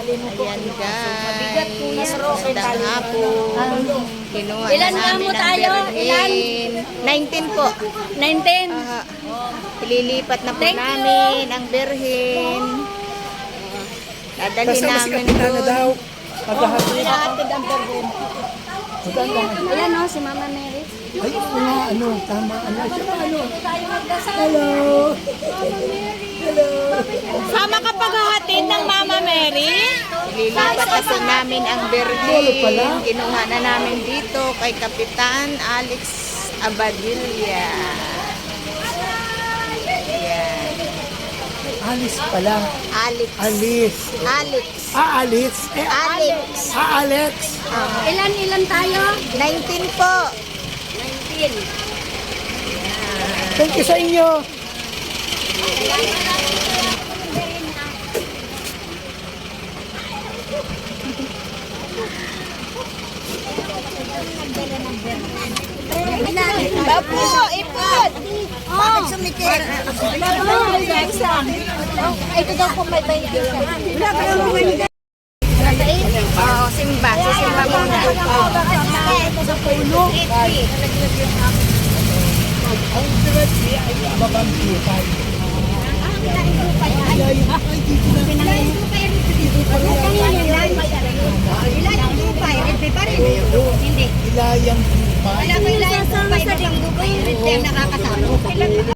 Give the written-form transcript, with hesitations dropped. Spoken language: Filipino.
Ayan guys, magandang hapon. Kinuha na Ilan nga namin mo ang tayo? berhen. 19 po. 19. Ililipat na po Thank you. namin ang berhen. Dadalhin namin doon. Ilatid ang berhen. Ilan no, si Mama Mary? Ay, tama. Sama ka paghahatid ng Mama Mary? Ililipat na po namin ang berhen. Kinuha na namin dito kay Kapitan Alex Abadilla. Ayan. Alice pala. Alex. Alice. Alex. Alice. Alex. Alex. Ilan tayo? 19 po. 19. Thank you sa inyo. Bapo, ipot. Bakit sumikit? Ito daw po may baby. Oo, simba. Sisimba muna. Sa puno. Ilayang Wala ko ilan yung 5 nakakasama.